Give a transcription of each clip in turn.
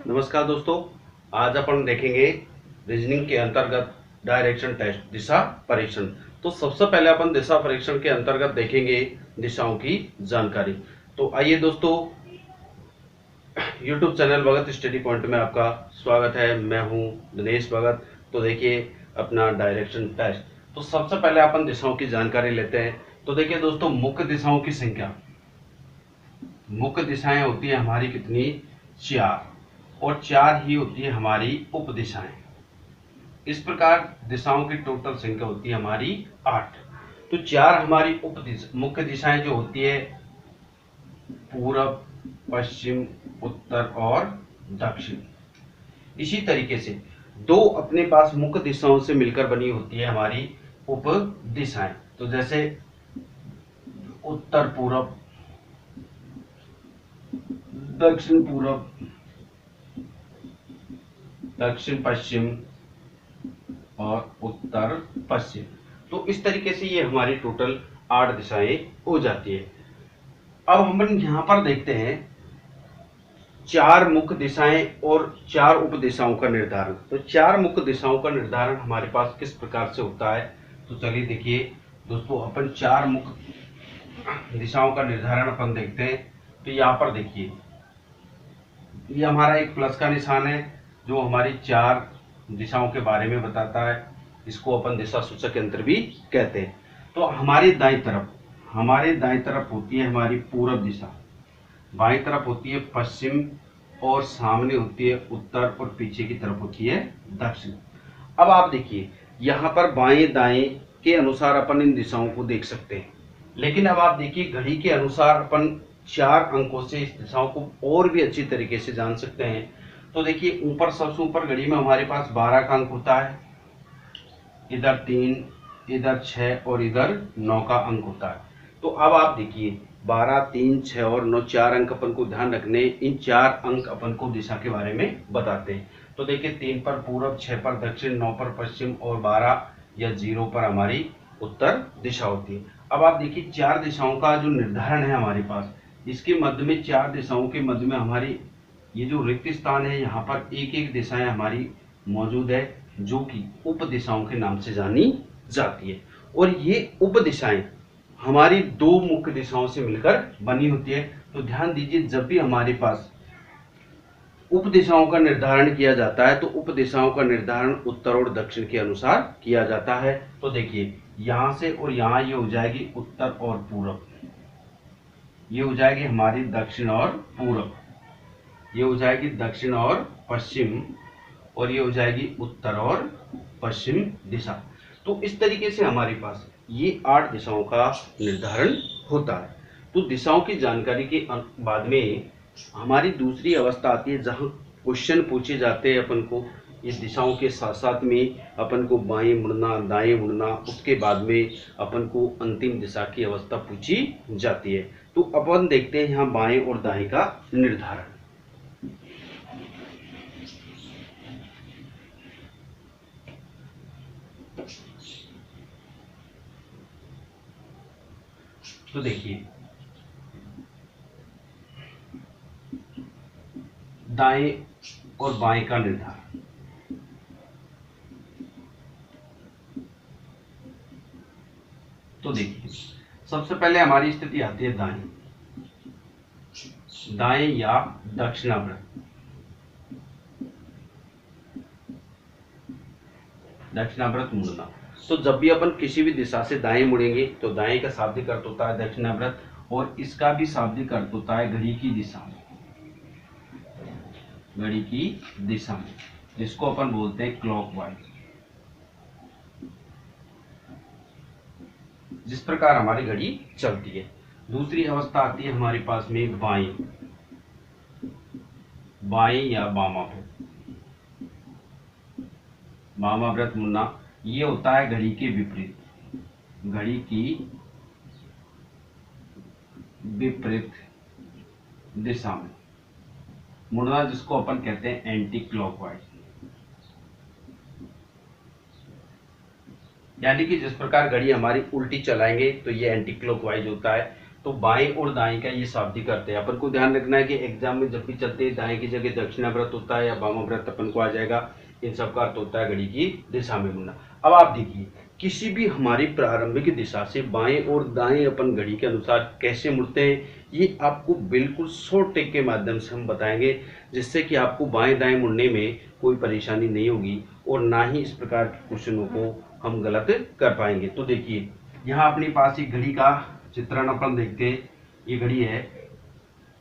नमस्कार दोस्तों। आज अपन देखेंगे रीजनिंग के अंतर्गत डायरेक्शन टेस्ट दिशा परीक्षण। तो सबसे पहले अपन दिशा परीक्षण के अंतर्गत देखेंगे दिशाओं की जानकारी। तो आइए दोस्तों, YouTube चैनल भगत स्टडी पॉइंट में आपका स्वागत है। मैं हूं दिनेश भगत। तो देखिए अपना डायरेक्शन टेस्ट। तो सबसे पहले अपन दिशाओं की जानकारी लेते हैं। तो देखिए दोस्तों, मुख्य दिशाओं की संख्या, मुख्य दिशाएं होती है हमारी कितनी, 4, और 4 ही होती है हमारी उप दिशाएं। इस प्रकार दिशाओं की टोटल संख्या होती है हमारी 8। तो 4 हमारी मुख्य दिशाएं जो होती है पूरब, पश्चिम, उत्तर और दक्षिण। इसी तरीके से 2 अपने पास मुख्य दिशाओं से मिलकर बनी होती है हमारी उप दिशाएं। तो जैसे उत्तर पूरब, दक्षिण पूरब, दक्षिण पश्चिम और उत्तर पश्चिम। तो इस तरीके से ये हमारी टोटल 8 दिशाएं हो जाती है। अब हम यहां पर देखते हैं 4 मुख्य दिशाएं और 4 उप दिशाओं का निर्धारण। तो 4 मुख्य दिशाओं का निर्धारण हमारे पास किस प्रकार से होता है। तो चलिए देखिए दोस्तों, अपन 4 मुख्य दिशाओं का निर्धारण अपन देखते हैं। तो यहाँ पर देखिए, ये हमारा एक प्लस का निशान है जो हमारी 4 दिशाओं के बारे में बताता है। इसको अपन दिशा सूचक यंत्र भी कहते हैं। तो हमारी दाईं तरफ होती है हमारी पूरब दिशा, बाईं तरफ होती है पश्चिम, और सामने होती है उत्तर, और पीछे की तरफ होती है दक्षिण। अब आप देखिए यहाँ पर बाएं दाएं के अनुसार अपन इन दिशाओं को देख सकते हैं, लेकिन अब आप देखिए घड़ी के अनुसार अपन 4 अंकों से इस दिशाओं को और भी अच्छी तरीके से जान सकते हैं। तो देखिए ऊपर, सबसे ऊपर घड़ी में हमारे पास 12 का अंक होता है, इधर 3, इधर 6 और इधर 9 का अंक होता है। तो अब आप देखिए 12, 3, 6 और 9 4 अंक अपन को ध्यान रखने। इन 4 अंक अपन को दिशा के बारे में बताते हैं। तो देखिए 3 पर पूरब, 6 पर दक्षिण, 9 पर पश्चिम और 12 या 0 पर हमारी उत्तर दिशा होती है। अब आप देखिए 4 दिशाओं का जो निर्धारण है हमारे पास, इसके मध्य में 4 दिशाओं के मध्य में हमारी ये जो रिक्त स्थान है, यहाँ पर एक एक दिशाएं हमारी मौजूद है जो कि उप दिशाओं के नाम से जानी जाती है। और ये उप दिशाएं हमारी 2 मुख्य दिशाओं से मिलकर बनी होती है। तो ध्यान दीजिए, जब भी हमारे पास उप दिशाओं का निर्धारण किया जाता है तो उप दिशाओं का निर्धारण उत्तर और दक्षिण के अनुसार किया जाता है। तो देखिए यहां से और यहां ये हो जाएगी उत्तर और पूरब, ये हो जाएगी हमारी दक्षिण और पूरब, ये हो जाएगी दक्षिण और पश्चिम, और ये हो जाएगी उत्तर और पश्चिम दिशा। तो इस तरीके से हमारे पास ये 8 दिशाओं का निर्धारण होता है। तो दिशाओं की जानकारी के बाद में हमारी दूसरी अवस्था आती है जहां क्वेश्चन पूछे जाते हैं अपन को इस दिशाओं के साथ साथ में अपन को बाएं मुड़ना, दाएं मुड़ना, उसके बाद में अपन को अंतिम दिशा की अवस्था पूछी जाती है। तो अपन देखते हैं यहाँ बाएं और दाएं का निर्धारण। तो देखिए दाएं और बाएं का निर्धारण। तो देखिए सबसे पहले हमारी स्थिति आती है दाएं, दाएं या दक्षिणावर्त। दक्षिणावर्त मुड़ना, तो जब भी अपन किसी भी दिशा से दाएं मुड़ेंगे तो दाएं का शाब्दिक अर्थ होता है दक्षिणावर्त, और इसका भी शाब्दिक अर्थ होता है घड़ी की दिशा में, घड़ी की दिशा में, जिसको अपन बोलते हैं क्लॉकवाइज। जिस प्रकार हमारी घड़ी चलती है। दूसरी अवस्था आती है हमारे पास में बाएं, बाएं या वामाव्रत। वामाव्रत मुड़ना ये होता है घड़ी के विपरीत, घड़ी की विपरीत दिशा में मुड़ना, जिसको अपन कहते हैं एंटी क्लॉकवाइज। यानी कि जिस प्रकार घड़ी हमारी उल्टी चलाएंगे तो ये एंटी क्लॉकवाइज होता है, तो बाएं और दाएं का ये शाब्दिक करते हैं। अपन को ध्यान रखना है कि एग्जाम में जब भी चलते हैं दाएं की जगह दक्षिणाव्रत होता है या वामाव्रत अपन को आ जाएगा। इन सब का अर्थ होता है घड़ी की दिशा में मुड़ना। अब आप देखिए किसी भी हमारी प्रारंभिक दिशा से बाएं और दाएं अपन घड़ी के अनुसार कैसे मुड़ते हैं, ये आपको बिल्कुल शॉर्ट ट्रिक के माध्यम से हम बताएंगे, जिससे कि आपको बाएं दाएं मुड़ने में कोई परेशानी नहीं होगी और ना ही इस प्रकार के क्वेश्चनों को हम गलत कर पाएंगे। तो देखिए यहाँ अपने पास एक घड़ी का चित्रण अपन देखते हैं। ये घड़ी है,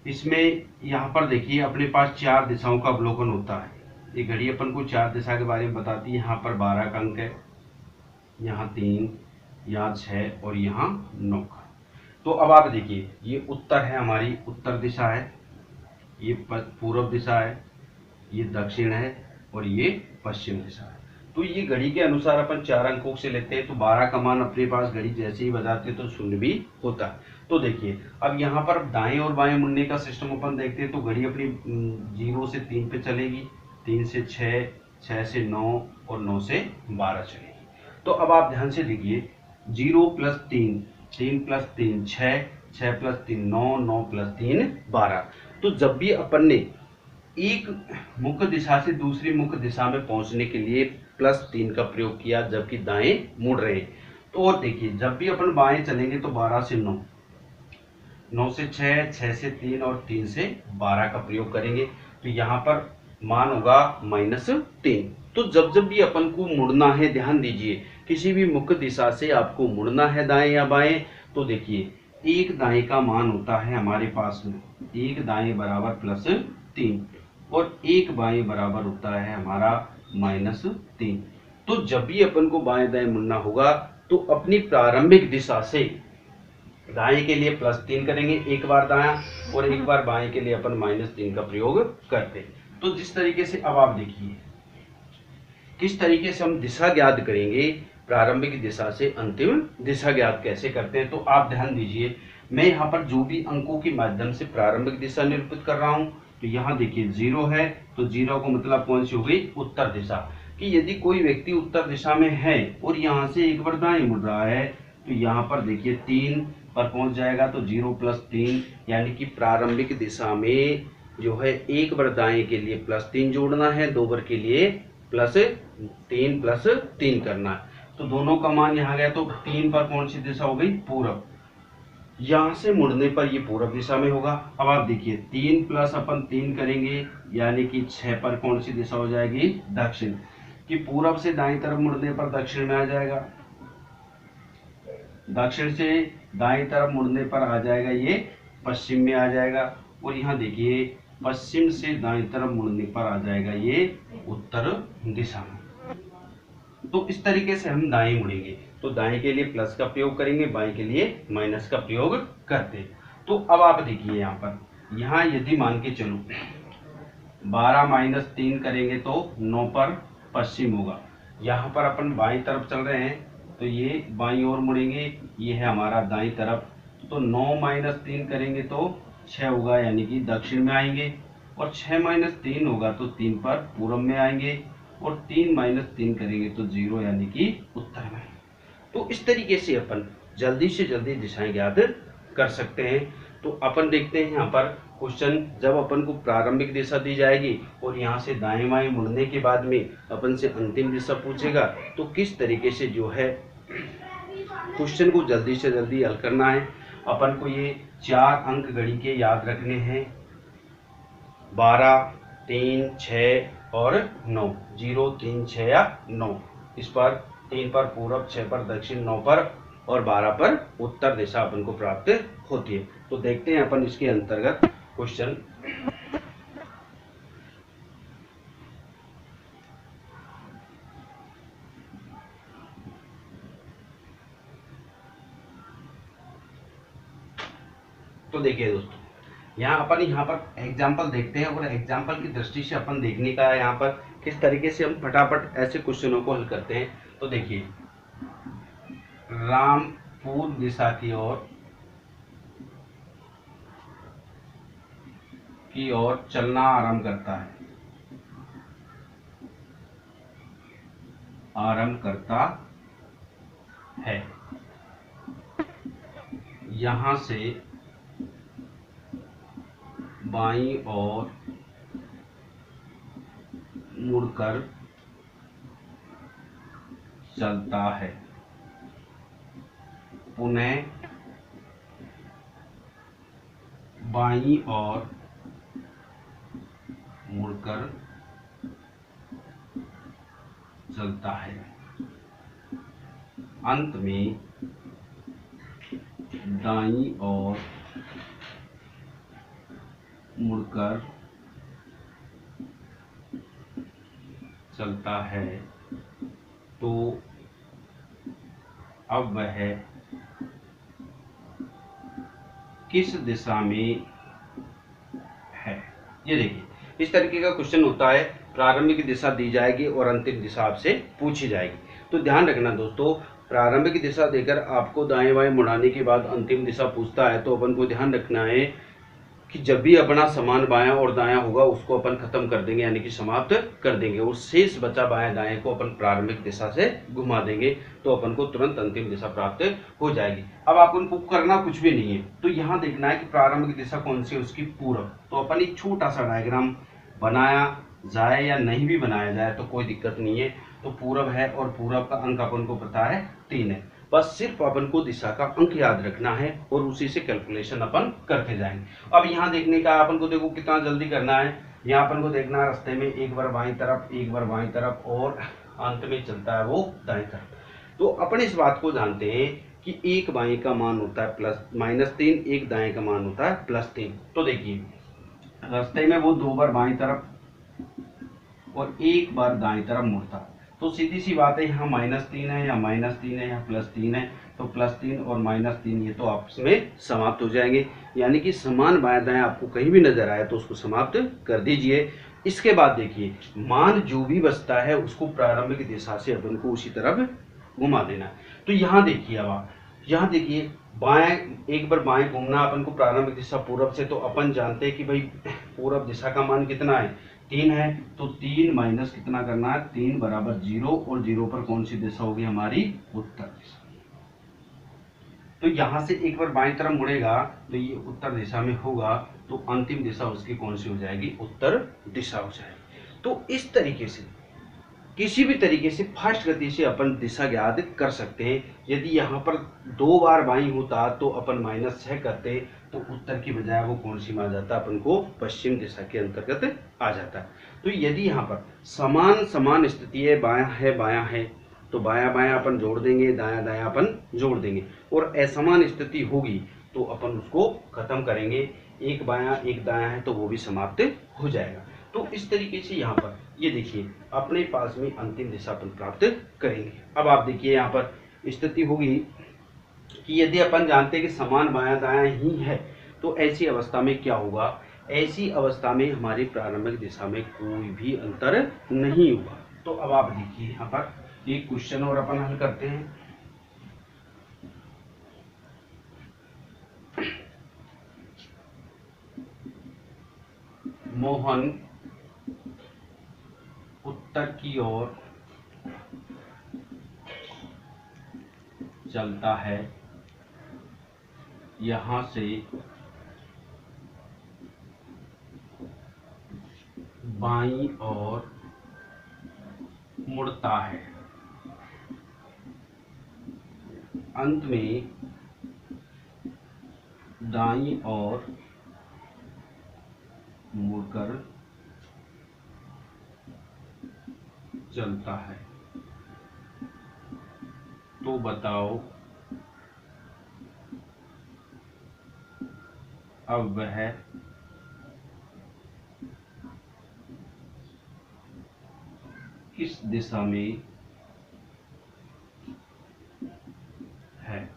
इसमें यहाँ पर देखिए अपने पास 4 दिशाओं का अवलोकन होता है। ये घड़ी अपन को 4 दिशा के बारे में बताती है। यहाँ पर 12 का अंक है, यहाँ 3, यहाँ 6 और यहाँ 9 का। तो अब आप देखिए ये उत्तर है, हमारी उत्तर दिशा है, ये पूर्व दिशा है, ये दक्षिण है और ये पश्चिम दिशा है। तो ये घड़ी के अनुसार अपन 4 अंकों से लेते हैं। तो 12 का मान अपने पास घड़ी जैसे ही बजाते हैं तो शून्य भी होता है। तो देखिए अब यहाँ पर दाएं और बाएं मुड़ने का सिस्टम अपन देखते हैं। तो घड़ी अपनी 0 से 3 पे चलेगी, 3 से 6, 6 से 9 और 9 से 12 चलेगी। तो अब आप ध्यान से देखिए 0 + 3, 3 + 3 6, 6 + 3 9, 9 + 3 12। तो जब भी अपन ने एक मुख्य दिशा से दूसरी मुख्य दिशा में पहुंचने के लिए +3 का प्रयोग किया जबकि दाएं मुड़ रहे हैं। तो और देखिए जब भी अपन बाएं चलेंगे तो 12 से 9, 9 से 6, 6 से 3 और 3 से 12 का प्रयोग करेंगे। तो यहाँ पर मान होगा -3। तो जब भी अपन को मुड़ना है, ध्यान दीजिए किसी भी मुख्य दिशा से आपको मुड़ना है दाएं या बाएं, तो देखिए एक दाएं का मान होता है हमारे पास में, एक दाएं बराबर +3 और एक बाएं बराबर होता है हमारा -3। तो जब भी अपन को बाएं दाएं मुड़ना होगा तो अपनी प्रारंभिक दिशा से दाएं के लिए +3 करेंगे एक बार दायां, और एक बार बाएं के लिए अपन -3 का प्रयोग करते हैं। तो जिस तरीके से अब आप देखिए किस तरीके से हम दिशा ज्ञात करेंगे, प्रारंभिक दिशा से अंतिम दिशा ज्ञात कैसे करते हैं। तो आप ध्यान दीजिए मैं यहाँ पर जो भी अंकों के माध्यम से प्रारंभिक दिशा निरूपित कर रहा हूँ, तो यहाँ देखिए 0 है तो 0 को मतलब कौन सी हो गई, उत्तर दिशा। कि यदि कोई व्यक्ति उत्तर दिशा में है और यहाँ से एक बार दाएं मुड़ रहा है तो यहाँ पर देखिए 3 पर पहुंच जाएगा। तो 0 + 3 यानी कि प्रारंभिक दिशा में जो है एक बार दाएं के लिए +3 जोड़ना है, 2 बार के लिए +3 करना है। तो दोनों का मान यहाँ गया। तो 3 पर कौन सी दिशा हो गई, पूरब। यहाँ से मुड़ने पर ये पूरब दिशा में होगा। अब आप देखिए 3 + अपन 3 करेंगे यानी कि 6 पर कौन सी दिशा हो जाएगी, दक्षिण। कि पूरब से दाएं तरफ मुड़ने पर दक्षिण में आ जाएगा, दक्षिण से दाएं तरफ मुड़ने पर आ जाएगा ये पश्चिम में आ जाएगा। और यहाँ देखिए पश्चिम से दाएं तरफ मुड़ने पर आ जाएगा ये उत्तर दिशा में। तो इस तरीके से हम दाएं मुड़ेंगे। तो दाएं के लिए प्लस का प्रयोग करेंगे, बाएं के लिए माइनस का प्रयोग करते हैं। तो अब आप देखिए यहाँ पर, यहाँ यदि मान के चलो 12 - 3 करेंगे तो 9 पर पश्चिम होगा। यहाँ पर अपन बाईं तरफ चल रहे हैं तो ये बाईं ओर मुड़ेंगे, ये है हमारा दाईं तरफ। तो 9 - 3 करेंगे तो 6 होगा यानी कि दक्षिण में आएंगे, और 6 - 3 होगा तो 3 पर पूर्व में आएंगे, और 3 - 3 करेंगे तो 0 यानी कि उत्तर में। तो इस तरीके से अपन जल्दी से जल्दी दिशाएं ज्ञात कर सकते हैं। तो अपन देखते हैं यहाँ पर क्वेश्चन, जब अपन को प्रारंभिक दिशा दी जाएगी और यहाँ से दाएं बाएं मुड़ने के बाद में अपन से अंतिम दिशा पूछेगा, तो किस तरीके से जो है क्वेश्चन को जल्दी से जल्दी हल करना है। अपन को ये 4 अंक घड़ी के याद रखने हैं, 12, 3, 6 और 9, 0, 3, 6 या 9। इस पर 3 पर पूरब, 6 पर दक्षिण, 9 पर और 12 पर उत्तर दिशा अपन को प्राप्त होती है। तो देखते हैं अपन इसके अंतर्गत क्वेश्चन। तो देखिए दोस्तों, यहाँ पर एग्जाम्पल देखते हैं, और एग्जाम्पल की दृष्टि से अपन देखने का है यहाँ पर किस तरीके से हम फटाफट ऐसे क्वेश्चनों को हल करते हैं। तो देखिए राम पूर्व दिशा की ओर चलना आरंभ करता है। यहाँ से बाईं ओर मुड़कर चलता है, पुनः बाईं ओर मुड़कर चलता है, अंत में दाईं ओर मुड़कर चलता है। तो अब वह किस दिशा में है? ये देखिए, इस तरीके का क्वेश्चन होता है। प्रारंभिक दिशा दी जाएगी और अंतिम दिशा आपसे पूछी जाएगी। तो ध्यान रखना दोस्तों, प्रारंभिक दिशा देकर आपको दाएं बाएं मुड़ाने के बाद अंतिम दिशा पूछता है, तो अपन को ध्यान रखना है कि जब भी अपना समान बायां और दायां होगा उसको अपन खत्म कर देंगे, यानी कि समाप्त कर देंगे, और शेष बचा बायां दाएं को अपन प्रारंभिक दिशा से घुमा देंगे, तो अपन को तुरंत अंतिम दिशा प्राप्त हो जाएगी। अब अपन को करना कुछ भी नहीं है, तो यहाँ देखना है कि प्रारंभिक दिशा कौन सी है, उसकी पूर्व। तो अपन एक छोटा सा डायग्राम बनाया जाए या नहीं भी बनाया जाए तो कोई दिक्कत नहीं है। तो पूर्व है और पूर्व का अंक अपन को पता है 3 है। बस सिर्फ अपन को दिशा का अंक याद रखना है और उसी से कैलकुलेशन अपन करते जाएंगे। अब यहाँ देखने का अपन को देखो कितना जल्दी करना है। यहाँ अपन को देखना है रास्ते में एक बार बाईं तरफ, एक बार बाईं तरफ, और अंत में चलता है वो दाईं तरफ। तो अपन इस बात को जानते हैं कि एक बाईं का मान होता है -3, एक दाएं का मान होता है +3। तो देखिए रास्ते में वो 2 बार बाईं तरफ और एक बार दाईं तरफ मुड़ता है। तो सीधी सी बात है, यहाँ -3 है या -3 है या +3 है, तो +3 और -3 ये तो आपस में समाप्त हो जाएंगे। यानी कि समान बाएं दाएं आपको कहीं भी नजर आए तो उसको समाप्त कर दीजिए। इसके बाद देखिए मान जो भी बचता है उसको प्रारंभिक दिशा से अपन को उसी तरफ घुमा देना है। तो यहाँ देखिए, अब आप यहाँ देखिए बाएं, एक बार बाएं घूमना अपन को प्रारंभिक दिशा पूर्व से, तो अपन जानते हैं कि भाई पूर्व दिशा का मान कितना है, 3 है। तो 3 माइनस कितना करना है, 3 बराबर 0, और 0 पर कौन सी दिशा होगी हमारी, उत्तर दिशा। तो यहां से एक बार बाएं तरफ मुड़ेगा तो ये उत्तर दिशा में होगा, तो अंतिम दिशा उसकी कौन सी हो जाएगी, उत्तर दिशा हो जाएगी। तो इस तरीके से किसी भी तरीके से फास्ट गति से अपन दिशा ज्ञात कर सकते हैं। यदि यहाँ पर 2 बार बाईं होता तो अपन -6 करते, तो उत्तर की बजाय वो कौन सी में आ जाता, अपन को पश्चिम दिशा के अंतर्गत आ जाता है। तो यदि यहाँ पर समान स्थिति है, बायां है, तो बायां बायां अपन जोड़ देंगे, दायां दायां अपन जोड़ देंगे, और असमान स्थिति होगी तो अपन उसको खत्म करेंगे। एक बायां एक दायां है तो वो भी समाप्त हो जाएगा। तो इस तरीके से यहाँ पर ये देखिए अपने पास में अंतिम दिशा अपन प्राप्त करेंगे। अब आप देखिए यहाँ पर स्थिति होगी कि यदि अपन जानते हैं कि समान बायां दायां ही है, तो ऐसी अवस्था में क्या होगा, ऐसी अवस्था में हमारी प्रारंभिक दिशा में कोई भी अंतर नहीं होगा। तो अब आप देखिए यहाँ पर एक क्वेश्चन और अपन हल करते हैं। मोहन उत्तर की ओर चलता है, यहां से बाईं ओर मुड़ता है, अंत में दाईं ओर मुड़कर चलता है। तो बताओ अब वह किस दिशा में है।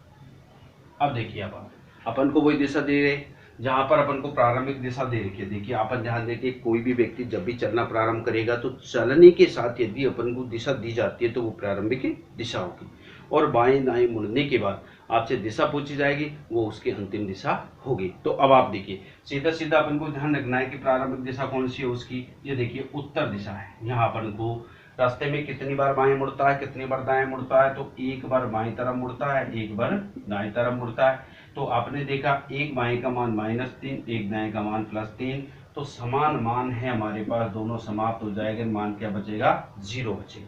अब देखिए अब अपन को वही दिशा दे रहे जहां पर अपन को प्रारंभिक दिशा दे रखी है। देखिए अपन ध्यान देखिए, कोई भी व्यक्ति जब भी चलना प्रारंभ करेगा तो चलने के साथ यदि अपन को दिशा दी जाती है तो वो प्रारंभिक दिशा होगी, और बाएं दाएं मुड़ने के बाद आपसे दिशा पूछी जाएगी, वो उसकी अंतिम दिशा होगी। तो अब आप देखिए सीधा सीधा अपन को ध्यान रखना है कि प्रारंभिक दिशा कौन सी है उसकी। ये देखिए उत्तर दिशा है, यहाँ अपन को रास्ते में कितनी बार बाएं मुड़ता है, कितनी बार दाएं मुड़ता है, तो एक बार बाएं तरफ मुड़ता है, एक बार दाएं तरफ मुड़ता है। तो आपने देखा एक बाएं का मान -3, एक दाएं का मान +3, तो समान मान है हमारे पास, दोनों समाप्त हो जाएंगे, मान क्या बचेगा, 0 बचेगा।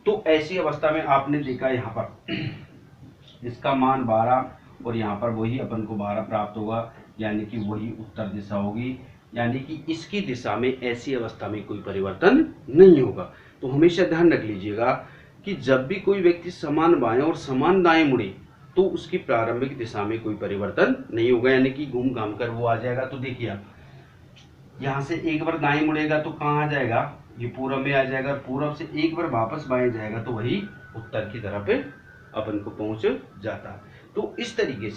तो ऐसी अवस्था में आपने देखा यहाँ पर इसका मान 12 और यहाँ पर वही अपन को 12 प्राप्त होगा, यानी कि वही उत्तर दिशा होगी, यानी कि इसकी दिशा में ऐसी अवस्था में कोई परिवर्तन नहीं होगा। तो हमेशा ध्यान रख लीजिएगा कि जब भी कोई व्यक्ति समान बाएं और समान दाएं मुड़े तो उसकी प्रारंभिक दिशा में कोई परिवर्तन नहीं होगा, यानी कि घूम घाम कर वो आ जाएगा। तो देखिए आप यहाँ से एक बार दाएं मुड़ेगा तो कहाँ आ जाएगा, ये पूरब में आ जाएगा, पूरब से एक बार वापस बाएं जाएगा तो वही उत्तर की तरफ अपन को पहुंच जाता है। तो इस तरीके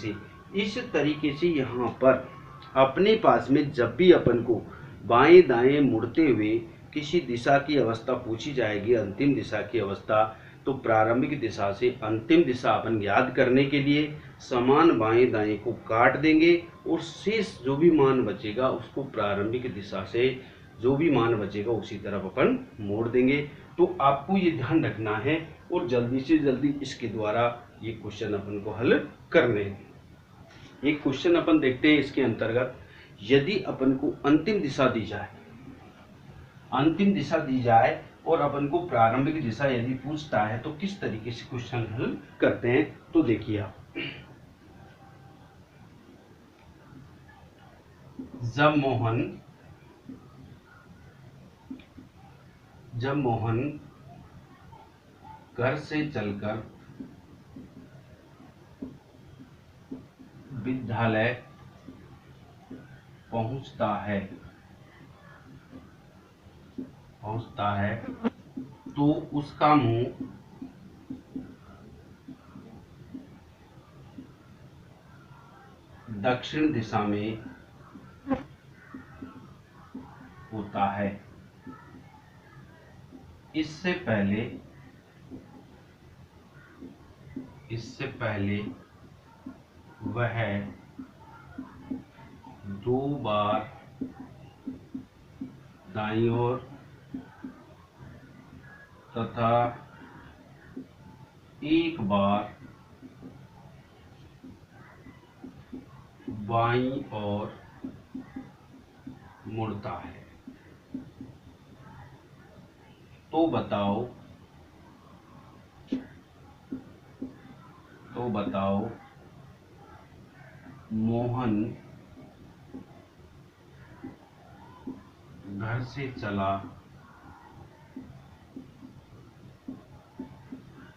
से यहाँ पर अपने पास में जब भी अपन को बाएं दाएं मुड़ते हुए किसी दिशा की अवस्था पूछी जाएगी, अंतिम दिशा की अवस्था, तो प्रारंभिक दिशा से अंतिम दिशा अपन याद करने के लिए समान बाएं दाएं को काट देंगे और शेष जो भी मान बचेगा उसको प्रारंभिक दिशा से जो भी मान बचेगा उसी तरफ अपन मोड़ देंगे। तो आपको ये ध्यान रखना है और जल्दी से जल्दी इसके द्वारा ये क्वेश्चन अपन को हल करने हैं। एक क्वेश्चन अपन देखते हैं इसके अंतर्गत, यदि अपन को अंतिम दिशा दी जाए और अपन को प्रारंभिक दिशा यदि पूछता है तो किस तरीके से क्वेश्चन हल करते हैं। तो देखिए आप, जब मोहन घर से चलकर विद्यालय पहुंचता है तो उसका मुंह दक्षिण दिशा में होता है। इससे पहले वह 2 बार दाईं ओर तथा 1 बार बाईं ओर मुड़ता है। तो बताओ मोहन घर से चला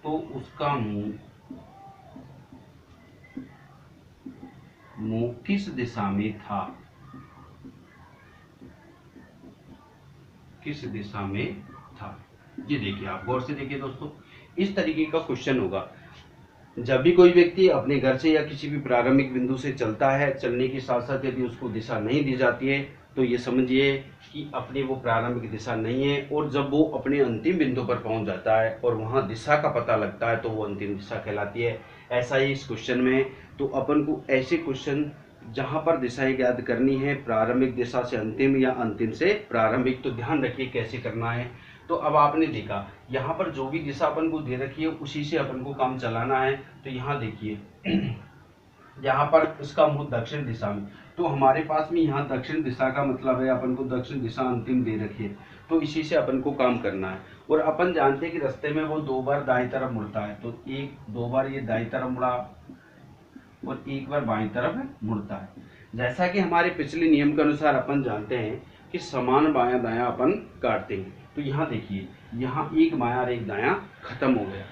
तो उसका मुंह किस दिशा में था, ये देखिए आप गौर से देखिए दोस्तों, इस तरीके का क्वेश्चन होगा। जब भी कोई व्यक्ति अपने घर से या किसी भी प्रारंभिक बिंदु से चलता है, चलने के साथ साथ यदि उसको दिशा नहीं दी जाती है तो ये समझिए कि अपनी वो प्रारंभिक दिशा नहीं है, और जब वो अपने अंतिम बिंदु पर पहुंच जाता है और वहां दिशा का पता लगता है तो वो अंतिम दिशा कहलाती है। ऐसा ही इस क्वेश्चन में, तो अपन को ऐसे क्वेश्चन जहां पर दिशाएं याद करनी है, प्रारंभिक दिशा से अंतिम या अंतिम से प्रारंभिक, तो ध्यान रखिए कैसे करना है। तो अब आपने देखा यहाँ पर जो भी दिशा अपन को दे रखी है उसी से अपन को काम चलाना है। तो यहाँ देखिए यहाँ पर इसका मुंह दक्षिण दिशा में, तो हमारे पास में यहाँ दक्षिण दिशा का मतलब है अपन को दक्षिण दिशा अंतिम दे रखी है, तो इसी से अपन को काम करना है। और अपन जानते हैं कि रास्ते में वो 2 बार दाईं तरफ मुड़ता है, तो 2 बार ये दाईं तरफ मुड़ा और 1 बार बाईं तरफ मुड़ता है। जैसा कि हमारे पिछले नियम के अनुसार अपन जानते हैं कि समान बायां दायां अपन काटते हैं। तो यहाँ देखिए, यहाँ एक बायां और एक दायां खत्म हो गया।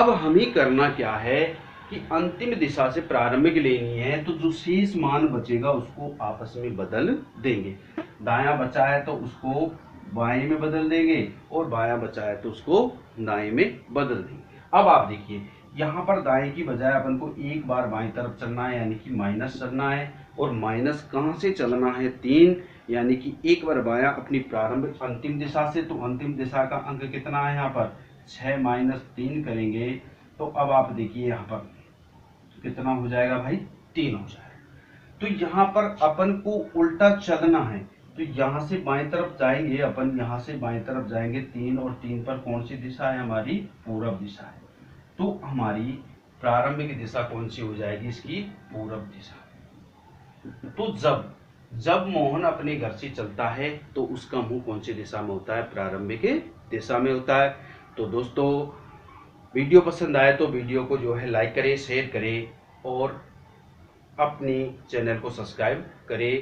अब हमें करना क्या है कि अंतिम दिशा से प्रारंभिक लेनी है, तो जो शेष मान बचेगा उसको आपस में बदल देंगे। दायां बचा है तो उसको बाएं में बदल देंगे और बायां बचा है तो उसको दाएं में बदल देंगे। अब आप देखिए यहाँ पर दाएं की बजाय अपन को 1 बार बाएं तरफ चलना है, यानी कि माइनस चलना है, और माइनस कहाँ से चलना है, 3, यानी कि 1 बार बायां अपनी प्रारंभिक अंतिम दिशा से, तो अंतिम दिशा का अंक कितना है यहाँ पर 6 - 3 करेंगे तो अब आप देखिए यहाँ पर कितना हो जाएगा भाई, 3 हो जाएगा। तो यहाँ पर अपन को उल्टा चलना है, तो यहाँ से बाएं तरफ जाएंगे अपन, यहाँ से बाएं तरफ जाएंगे 3 और 3 पर कौन सी दिशा है हमारी, पूरब दिशा है। तो हमारी प्रारंभिक दिशा कौन सी हो जाएगी इसकी, पूरब दिशा। तो जब मोहन अपने घर से चलता है तो उसका मुंह कौन सी दिशा में होता है, प्रारंभिक दिशा में होता है। तो दोस्तों वीडियो पसंद आए तो वीडियो को जो है लाइक करें, शेयर करें और अपने चैनल को सब्सक्राइब करें।